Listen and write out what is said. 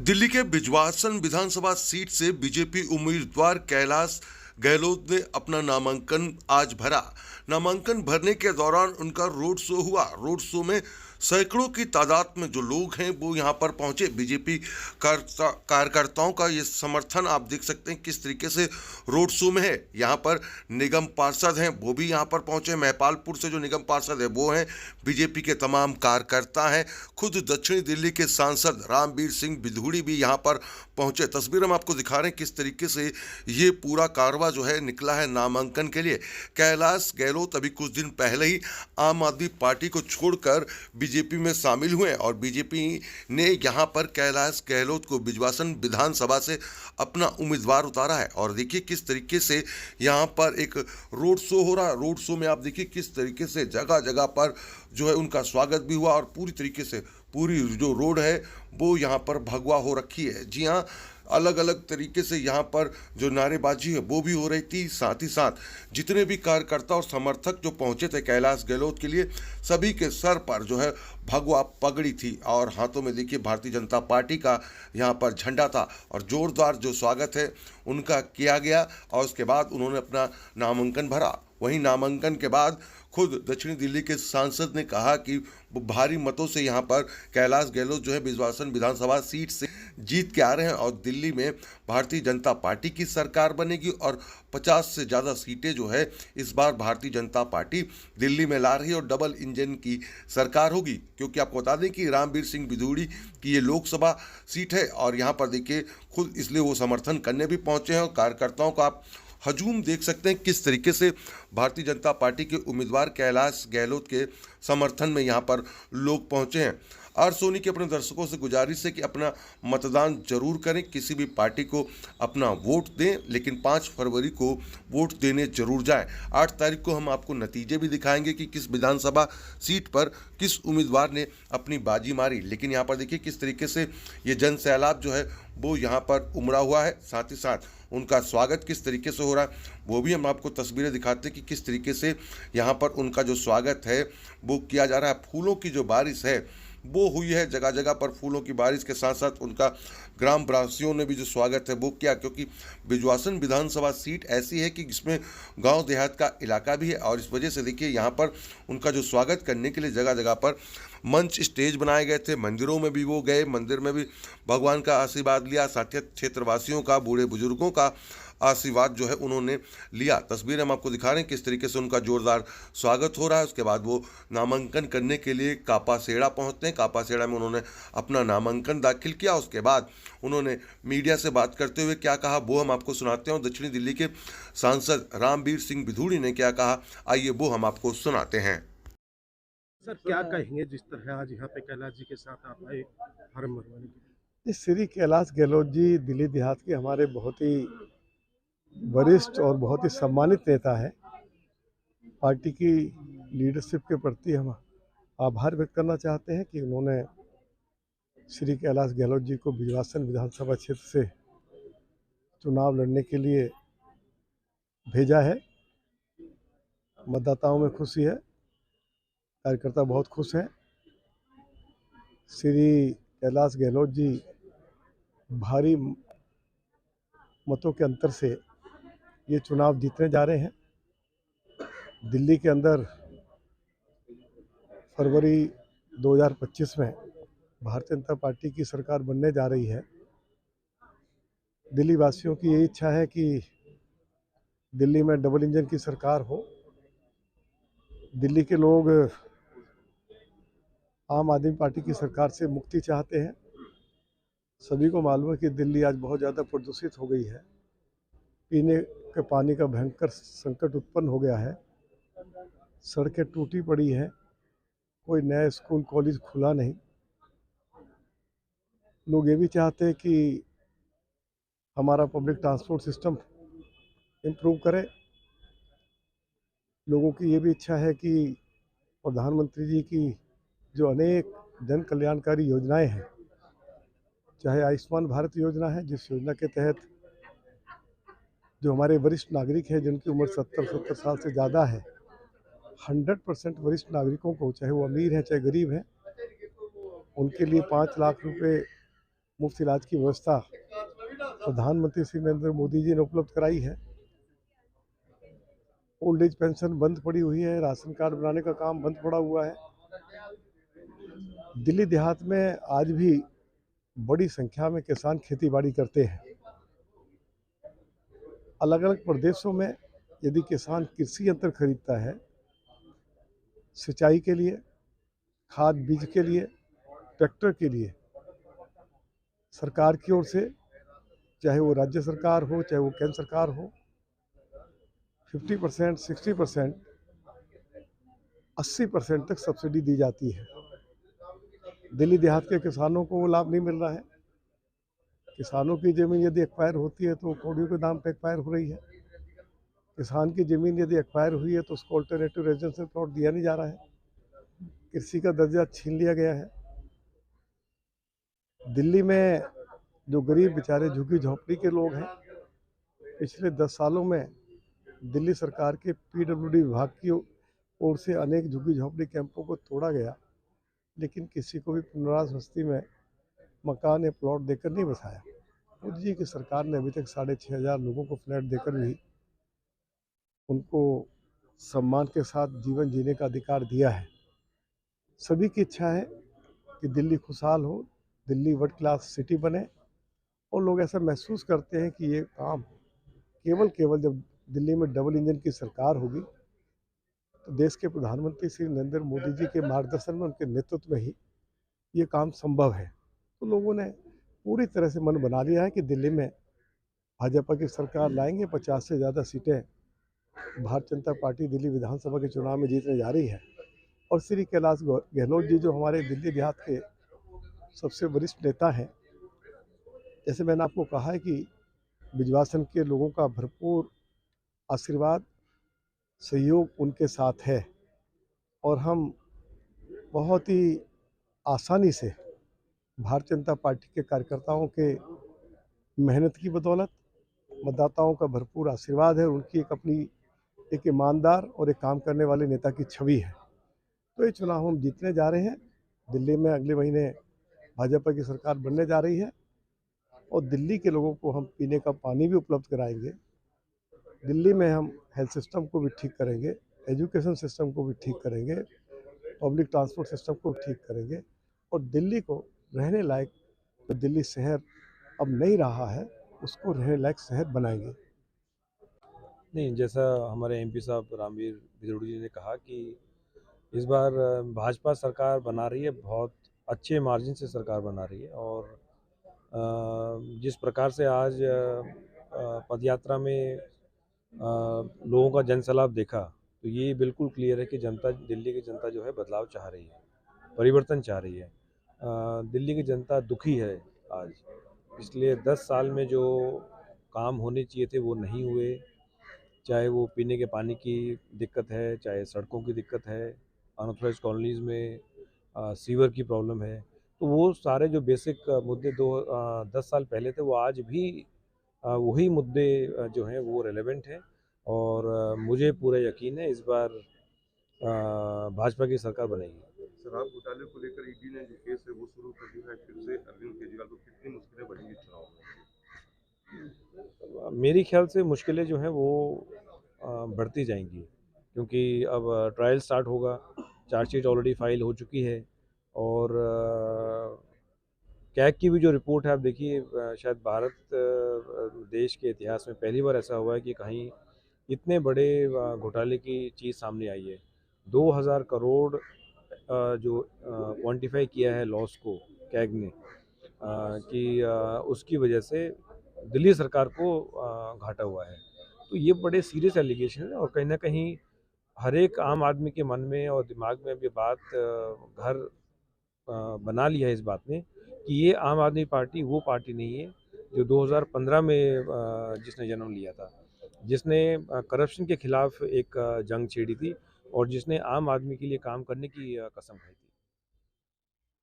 दिल्ली के बिजवासन विधानसभा सीट से बीजेपी उम्मीदवार कैलाश गहलोत ने अपना नामांकन आज भरा। नामांकन भरने के दौरान उनका रोड शो हुआ। रोड शो में सैकड़ों की तादाद में जो लोग हैं वो यहां पर पहुंचे। बीजेपी कार्यकर्ताओं का ये समर्थन आप देख सकते हैं किस तरीके से रोड शो में है। यहां पर निगम पार्षद हैं वो भी यहां पर पहुंचे। महिपालपुर से जो निगम पार्षद है वो हैं, बीजेपी के तमाम कार्यकर्ता हैं। खुद दक्षिणी दिल्ली के सांसद रामवीर सिंह बिधूड़ी भी यहां पर पहुंचे। तस्वीर हम आपको दिखा रहे हैं किस तरीके से ये पूरा कारवा जो है निकला है नामांकन के लिए। कैलाश गहलोत अभी कुछ दिन पहले ही आम आदमी पार्टी को छोड़कर बीजेपी में शामिल हुए और बीजेपी ने यहां पर कैलाश गहलोत को बिजवासन विधानसभा से अपना उम्मीदवार उतारा है। और देखिए किस तरीके से यहां पर एक रोड शो हो रहा है। रोड शो में आप देखिए किस तरीके से जगह जगह पर जो है उनका स्वागत भी हुआ और पूरी तरीके से पूरी जो रोड है वो यहाँ पर भगवा हो रखी है। जी हाँ, अलग अलग तरीके से यहाँ पर जो नारेबाजी है वो भी हो रही थी। साथ ही साथ जितने भी कार्यकर्ता और समर्थक जो पहुंचे थे कैलाश गहलोत के लिए, सभी के सर पर जो है भगवा पगड़ी थी और हाथों में देखिए भारतीय जनता पार्टी का यहाँ पर झंडा था और जोरदार जो स्वागत है उनका किया गया। और उसके बाद उन्होंने अपना नामांकन भरा। वहीं नामांकन के बाद खुद दक्षिणी दिल्ली के सांसद ने कहा कि वो भारी मतों से यहाँ पर कैलाश गहलोत जो है बिजवासन विधानसभा सीट से जीत के आ रहे हैं और दिल्ली में भारतीय जनता पार्टी की सरकार बनेगी और 50 से ज़्यादा सीटें जो है इस बार भारतीय जनता पार्टी दिल्ली में ला रही है और डबल इंजन की सरकार होगी। क्योंकि आपको बता दें कि रामवीर सिंह बिधूड़ी की ये लोकसभा सीट है और यहाँ पर देखिए खुद इसलिए वो समर्थन करने भी पहुँचे हैं और कार्यकर्ताओं का आप हजूम देख सकते हैं किस तरीके से भारतीय जनता पार्टी के उम्मीदवार कैलाश गहलोत के समर्थन में यहाँ पर लोग पहुँचे हैं। आर सोनी के अपने दर्शकों से गुजारिश है कि अपना मतदान जरूर करें, किसी भी पार्टी को अपना वोट दें, लेकिन 5 फरवरी को वोट देने जरूर जाएं। 8 तारीख को हम आपको नतीजे भी दिखाएंगे कि किस विधानसभा सीट पर किस उम्मीदवार ने अपनी बाजी मारी। लेकिन यहाँ पर देखिए किस तरीके से ये जन सैलाब जो है वो यहाँ पर उमड़ा हुआ है। साथ ही साथ उनका स्वागत किस तरीके से हो रहा है वो भी हम आपको तस्वीरें दिखाते हैं कि किस तरीके से यहाँ पर उनका जो स्वागत है वो किया जा रहा है। फूलों की जो बारिश है वो हुई है जगह जगह पर। फूलों की बारिश के साथ साथ उनका ग्राम वासियों ने भी जो स्वागत है वो किया, क्योंकि बिजवासन विधानसभा सीट ऐसी है कि जिसमें गांव देहात का इलाका भी है और इस वजह से देखिए यहाँ पर उनका जो स्वागत करने के लिए जगह जगह पर मंच स्टेज बनाए गए थे। मंदिरों में भी वो गए, मंदिर में भी भगवान का आशीर्वाद लिया। साथ ही क्षेत्रवासियों का, बूढ़े बुजुर्गों का आशीर्वाद जो है उन्होंने लिया। तस्वीरें हम आपको दिखा रहे हैं किस तरीके से उनका जोरदार स्वागत हो रहा है। उसके बाद वो नामांकन करने के लिए कापासेड़ा पहुंचते हैं। कापासेड़ा में उन्होंने अपना नामांकन दाखिल किया। उसके बाद उन्होंने मीडिया से बात करते हुए क्या कहा वो हम आपको सुनाते हैं। और दक्षिणी दिल्ली के सांसद रामवीर सिंह बिधूड़ी ने क्या कहा, आइए वो हम आपको सुनाते हैं। सर क्या कहेंगे जिस तरह आज यहाँ पे कैलाश जी के साथ आप आए फार्म भरवाने के लिए? श्री कैलाश गहलोत जी दिल्ली देहात के हमारे बहुत ही वरिष्ठ और बहुत ही सम्मानित नेता है। पार्टी की लीडरशिप के प्रति हम आभार व्यक्त करना चाहते हैं कि उन्होंने श्री कैलाश गहलोत जी को बिजवासन विधानसभा क्षेत्र से चुनाव लड़ने के लिए भेजा है। मतदाताओं में खुशी है, कार्यकर्ता बहुत खुश हैं। श्री कैलाश गहलोत जी भारी मतों के अंतर से ये चुनाव जीतने जा रहे हैं। दिल्ली के अंदर फरवरी 2025 में भारतीय जनता पार्टी की सरकार बनने जा रही है। दिल्ली वासियों की ये इच्छा है कि दिल्ली में डबल इंजन की सरकार हो। दिल्ली के लोग आम आदमी पार्टी की सरकार से मुक्ति चाहते हैं। सभी को मालूम है कि दिल्ली आज बहुत ज़्यादा प्रदूषित हो गई है। पीने के पानी का भयंकर संकट उत्पन्न हो गया है। सड़कें टूटी पड़ी हैं, कोई नया स्कूल कॉलेज खुला नहीं। लोग ये भी चाहते हैं कि हमारा पब्लिक ट्रांसपोर्ट सिस्टम इम्प्रूव करे। लोगों की ये भी इच्छा है कि प्रधानमंत्री जी की जो अनेक जन कल्याणकारी योजनाएं हैं, चाहे आयुष्मान भारत योजना है जिस योजना के तहत जो हमारे वरिष्ठ नागरिक हैं जिनकी उम्र 70 साल से ज़्यादा है, 100% वरिष्ठ नागरिकों को, चाहे वो अमीर हैं चाहे गरीब हैं, उनके लिए 5 लाख रुपए मुफ्त इलाज की व्यवस्था प्रधानमंत्री श्री नरेंद्र मोदी जी ने उपलब्ध कराई है। ओल्ड एज पेंशन बंद पड़ी हुई है, राशन कार्ड बनाने का काम बंद पड़ा हुआ है। दिल्ली देहात में आज भी बड़ी संख्या में किसान खेती बाड़ी करते हैं। अलग अलग प्रदेशों में यदि किसान कृषि यंत्र खरीदता है सिंचाई के लिए, खाद बीज के लिए, ट्रैक्टर के लिए, सरकार की ओर से, चाहे वो राज्य सरकार हो चाहे वो केंद्र सरकार हो, 50%, 60%, 80% तक सब्सिडी दी जाती है। दिल्ली देहात के किसानों को वो लाभ नहीं मिल रहा है। किसानों की ज़मीन यदि एक्वायर होती है तो कौड़ियों के दाम पर एक्वायर हो रही है। किसान की ज़मीन यदि एक्वायर हुई है तो उसको अल्टरनेटिव रेजिडेंशियल प्लॉट दिया नहीं जा रहा है, कृषि का दर्जा छीन लिया गया है। दिल्ली में जो गरीब बेचारे झुग्गी झोंपड़ी के लोग हैं, पिछले 10 सालों में दिल्ली सरकार के पीडब्ल्यूडी विभाग की ओर से अनेक झुग्गी झोंपड़ी कैंपों को तोड़ा गया, लेकिन किसी को भी पुनर्वास बस्ती में मकान या प्लॉट देकर नहीं बसाया। मोदी जी की सरकार ने अभी तक 6,500 लोगों को फ्लैट देकर भी उनको सम्मान के साथ जीवन जीने का अधिकार दिया है। सभी की इच्छा है कि दिल्ली खुशहाल हो, दिल्ली वर्ल्ड क्लास सिटी बने, और लोग ऐसा महसूस करते हैं कि ये काम केवल जब दिल्ली में डबल इंजन की सरकार होगी तो देश के प्रधानमंत्री श्री नरेंद्र मोदी जी के मार्गदर्शन में, उनके नेतृत्व में ही ये काम संभव है। तो लोगों ने पूरी तरह से मन बना लिया है कि दिल्ली में भाजपा की सरकार लाएंगे। 50 से ज़्यादा सीटें भारतीय जनता पार्टी दिल्ली विधानसभा के चुनाव में जीतने जा रही है। और श्री कैलाश गहलोत जी जो हमारे दिल्ली देहात के सबसे वरिष्ठ नेता हैं, जैसे मैंने आपको कहा है कि बिजवासन के लोगों का भरपूर आशीर्वाद सहयोग उनके साथ है, और हम बहुत ही आसानी से भारतीय जनता पार्टी के कार्यकर्ताओं के मेहनत की बदौलत, मतदाताओं का भरपूर आशीर्वाद है, उनकी एक ईमानदार और एक काम करने वाले नेता की छवि है। तो ये चुनाव हम जीतने जा रहे हैं। दिल्ली में अगले महीने भाजपा की सरकार बनने जा रही है, और दिल्ली के लोगों को हम पीने का पानी भी उपलब्ध कराएंगे। दिल्ली में हम हेल्थ सिस्टम को भी ठीक करेंगे, एजुकेशन सिस्टम को भी ठीक करेंगे, पब्लिक ट्रांसपोर्ट सिस्टम को भी ठीक करेंगे, और दिल्ली को रहने लायक, तो दिल्ली शहर अब नहीं रहा है, उसको रहने लायक शहर बनाएंगे। नहीं, जैसा हमारे एमपी साहब रामवीर भिदड़ू जी ने कहा कि इस बार भाजपा सरकार बना रही है, बहुत अच्छे मार्जिन से सरकार बना रही है। और जिस प्रकार से आज पदयात्रा में लोगों का जनसैलाब देखा, तो ये बिल्कुल क्लियर है कि दिल्ली की जनता जो है बदलाव चाह रही है, परिवर्तन चाह रही है। दिल्ली की जनता दुखी है आज। पिछले 10 साल में जो काम होने चाहिए थे वो नहीं हुए, चाहे वो पीने के पानी की दिक्कत है, चाहे सड़कों की दिक्कत है, अनऑथराइज्ड कॉलोनीज़ में सीवर की प्रॉब्लम है। तो वो सारे जो बेसिक मुद्दे 10 साल पहले थे, वो आज भी वही मुद्दे जो हैं वो रेलेवेंट हैं। और मुझे पूरा यकीन है इस बार भाजपा की सरकार बनेगी। शराब घोटाले को लेकर ईडी ने जो केस है वो शुरू कर दिया है फिर से अरविंद केजरीवाल को। कितनी मुश्किलें बढ़ेंगी चुनाव में? मेरी ख्याल से मुश्किलें जो हैं वो बढ़ती जाएंगी, क्योंकि अब ट्रायल स्टार्ट होगा, चार्जशीट ऑलरेडी फाइल हो चुकी है। और कैग की भी जो रिपोर्ट है, आप देखिए, शायद भारत देश के इतिहास में पहली बार ऐसा हुआ है कि कहीं इतने बड़े घोटाले की चीज़ सामने आई है। 2000 करोड़ जो क्वांटिफाई किया है लॉस को कैग ने, कि उसकी वजह से दिल्ली सरकार को घाटा हुआ है। तो ये बड़े सीरियस एलिगेशन है, और कहीं ना कहीं हर एक आम आदमी के मन में और दिमाग में अब ये बात घर बना लिया है इस बात ने कि ये आम आदमी पार्टी वो पार्टी नहीं है जो 2015 में जिसने जन्म लिया था, जिसने करप्शन के खिलाफ एक जंग छेड़ी थी, और जिसने आम आदमी के लिए काम करने की कसम खाई थी।